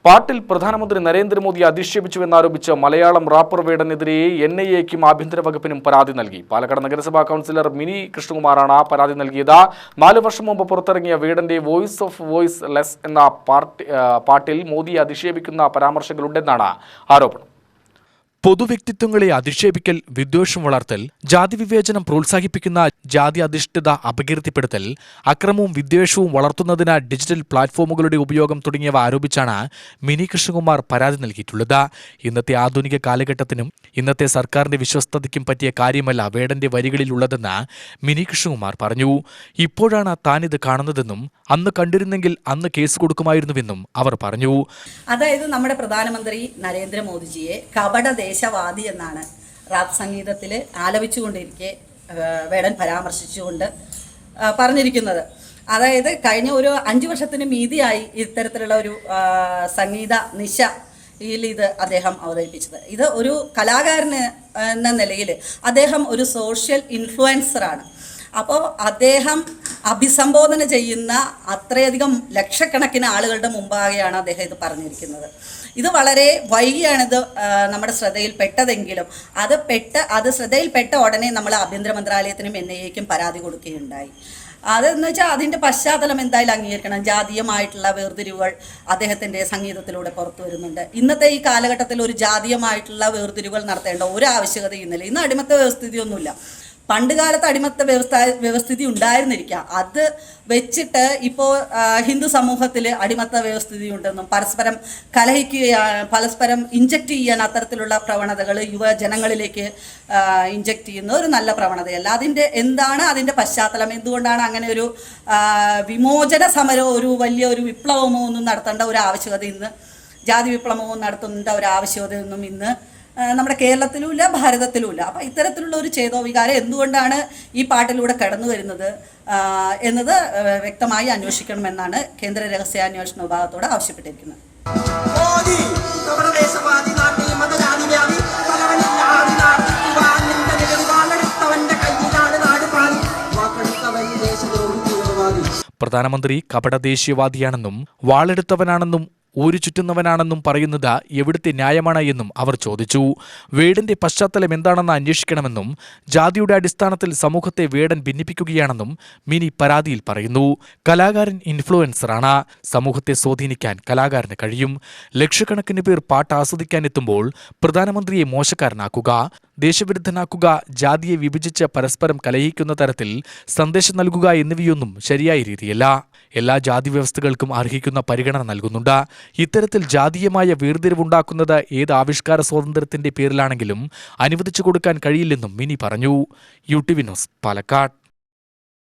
പാട്ടിൽ പ്രധാനമന്ത്രി നരേന്ദ്രമോദി അധിക്ഷേപിച്ചുവെന്നാരോപിച്ച് മലയാളം റാപ്പർ വേടനെതിരെ NIAയ്ക്കും ആഭ്യന്തര വകുപ്പിനും പരാതി നൽകി. പാലക്കാട് നഗരസഭാ കൗൺസിലർ മിനി കൃഷ്ണകുമാറാണ് പരാതി നൽകിയത്. 4 വർഷം മുമ്പ് പുറത്തിറങ്ങിയ വേടന്റെ വോയിസ് ഓഫ് വോയിസ് ലെസ് എന്ന പാട്ടിൽ മോദിയെ അധിക്ഷേപിക്കുന്ന പരാമർശങ്ങളുണ്ടെന്നാണ് ആരോപണം. പൊതുവ്യക്തിത്വങ്ങളെ അധിക്ഷേപിക്കൽ, വിദ്വേഷം വളർത്തൽ, ജാതി വിവേചനം പ്രോത്സാഹിപ്പിക്കുന്ന ജാതി അധിഷ്ഠിത അപകീർത്തിപ്പെടുത്തൽ, അക്രമവും വിദ്വേഷവും വളർത്തുന്നതിന് ഡിജിറ്റൽ പ്ലാറ്റ്ഫോമുകളുടെ ഉപയോഗം തുടങ്ങിയവ ആരോപിച്ചാണ് മിനി കൃഷ്ണകുമാർ പരാതി നൽകിയിട്ടുള്ളത്. ഇന്നത്തെ ആധുനിക കാലഘട്ടത്തിനും ഇന്നത്തെ സർക്കാരിന്റെ വിശ്വസ്തതയ്ക്കും പറ്റിയ കാര്യമല്ല വേടന്റെ വരികളിലുള്ളതെന്ന് മിനി കൃഷ്ണകുമാർ പറഞ്ഞു. ഇപ്പോഴാണ് താനിത് കാണുന്നതെന്നും അന്ന് കണ്ടിരുന്നെങ്കിൽ അന്ന് കേസ് കൊടുക്കുമായിരുന്നുവെന്നും അവർ പറഞ്ഞു. അതായത് നമ്മുടെ പ്രധാനമന്ത്രി നരേന്ദ്രമോദിജിയെ ദേശവാദി എന്നാണ് റാപ്പ് സംഗീതത്തിൽ ആലപിച്ചുകൊണ്ടിരിക്കെ വേടൻ പരാമർശിച്ചുകൊണ്ട് പറഞ്ഞിരിക്കുന്നത്. അതായത് കഴിഞ്ഞ ഒരു 5 വർഷത്തിന് മീതിയായി ഇത്തരത്തിലുള്ള ഒരു സംഗീത നിശയിൽ ഇത് അദ്ദേഹം അവതരിപ്പിച്ചത്. ഇത് ഒരു കലാകാരന് എന്ന നിലയിൽ അദ്ദേഹം ഒരു സോഷ്യൽ ഇൻഫ്ലുവൻസറാണ്. അപ്പോൾ അദ്ദേഹം അഭിസംബോധന ചെയ്യുന്ന അത്രയധികം ലക്ഷക്കണക്കിന് ആളുകളുടെ മുമ്പാകെയാണ് അദ്ദേഹം ഇത് പറഞ്ഞിരിക്കുന്നത്. ഇത് വളരെ വൈകിയാണിത് നമ്മുടെ ശ്രദ്ധയിൽപ്പെട്ടതെങ്കിലും അത് ശ്രദ്ധയിൽപ്പെട്ട ഉടനെ നമ്മൾ ആഭ്യന്തര മന്ത്രാലയത്തിനും NIAയ്ക്കും പരാതി കൊടുക്കുകയുണ്ടായി. അതെന്ന് വെച്ചാൽ അതിൻ്റെ പശ്ചാത്തലം എന്തായാലും അംഗീകരിക്കണം. ജാതീയമായിട്ടുള്ള വേർതിരിവുകൾ അദ്ദേഹത്തിൻ്റെ സംഗീതത്തിലൂടെ പുറത്തു വരുന്നുണ്ട്. ഇന്നത്തെ ഈ കാലഘട്ടത്തിൽ ഒരു ജാതീയമായിട്ടുള്ള വേർതിരിവുകൾ നടത്തേണ്ട ഒരു ആവശ്യകതയുമില്ല. ഇന്ന് അടിമത്ത വ്യവസ്ഥിതിയൊന്നുമില്ല. പണ്ട് കാലത്ത് അടിമത്ത വ്യവസ്ഥിതി ഉണ്ടായിരുന്നിരിക്കാം. അത് വെച്ചിട്ട് ഇപ്പോൾ ഹിന്ദു സമൂഹത്തിൽ അടിമത്ത വ്യവസ്ഥിതി ഉണ്ടെന്നും പരസ്പരം പരസ്പരം ഇഞ്ചക്റ്റ് ചെയ്യാൻ അത്തരത്തിലുള്ള പ്രവണതകൾ യുവജനങ്ങളിലേക്ക് ഇഞ്ചക്റ്റ് ചെയ്യുന്ന ഒരു നല്ല പ്രവണതയല്ല. എന്താണ് അതിൻ്റെ പശ്ചാത്തലം? എന്തുകൊണ്ടാണ് അങ്ങനെ ഒരു വിമോചന സമരമോ ഒരു വലിയൊരു വിപ്ലവമോ ഒന്നും നടത്തേണ്ട ഒരു ആവശ്യകത ഇന്ന്, ജാതി വിപ്ലവമോ നടത്തേണ്ട ഒരു ആവശ്യകതയൊന്നും ഇന്ന് നമ്മുടെ കേരളത്തിലുമില്ല, ഭാരതത്തിലുമില്ല. അപ്പം ഇത്തരത്തിലുള്ള ഒരു ചേതോവികാരം എന്തുകൊണ്ടാണ് ഈ പാട്ടിലൂടെ കടന്നു വരുന്നത് എന്നത് വ്യക്തമായി അന്വേഷിക്കണമെന്നാണ് കേന്ദ്ര രഹസ്യാന്വേഷണ വിഭാഗത്തോട് ആവശ്യപ്പെട്ടിരിക്കുന്നത്. പ്രധാനമന്ത്രി കപടദേശീയവാദിയാണെന്നും വാളെടുത്തവനാണെന്നും ഊരു ചുറ്റുന്നവനാണെന്നും പറയുന്നത് എവിടുത്തെ ന്യായമാണ് എന്നും അവർ ചോദിച്ചു. വേടന്റെ പശ്ചാത്തലം എന്താണെന്ന് അന്വേഷിക്കണമെന്നും ജാതിയുടെ അടിസ്ഥാനത്തിൽ സമൂഹത്തെ വേടൻ ഭിന്നിപ്പിക്കുകയാണെന്നും മിനി പരാതിയിൽ പറയുന്നു. കലാകാരൻ ഇൻഫ്ലുവൻസറാണ്. സമൂഹത്തെ സ്വാധീനിക്കാൻ കലാകാരന് കഴിയും. ലക്ഷക്കണക്കിന് പേർ പാട്ട് ആസ്വദിക്കാനെത്തുമ്പോൾ പ്രധാനമന്ത്രിയെ മോശക്കാരനാക്കുക, ദേശവിരുദ്ധനാക്കുക, ജാതിയെ വിഭജിച്ച് പരസ്പരം കലഹിക്കുന്ന തരത്തിൽ സന്ദേശം നൽകുക എന്നിവയൊന്നും ശരിയായ രീതിയല്ല. എല്ലാ ജാതി വ്യവസ്ഥകൾക്കും അർഹിക്കുന്ന പരിഗണന നൽകുന്നുണ്ട്. ഇത്തരത്തിൽ ജാതീയമായ വേർതിരിവുണ്ടാക്കുന്നത് ഏത് ആവിഷ്കാര സ്വാതന്ത്ര്യത്തിന്റെ പേരിലാണെങ്കിലും അനുവദിച്ചു കൊടുക്കാൻ കഴിയില്ലെന്നും മിനി പറഞ്ഞു. UTV news, Palakkad.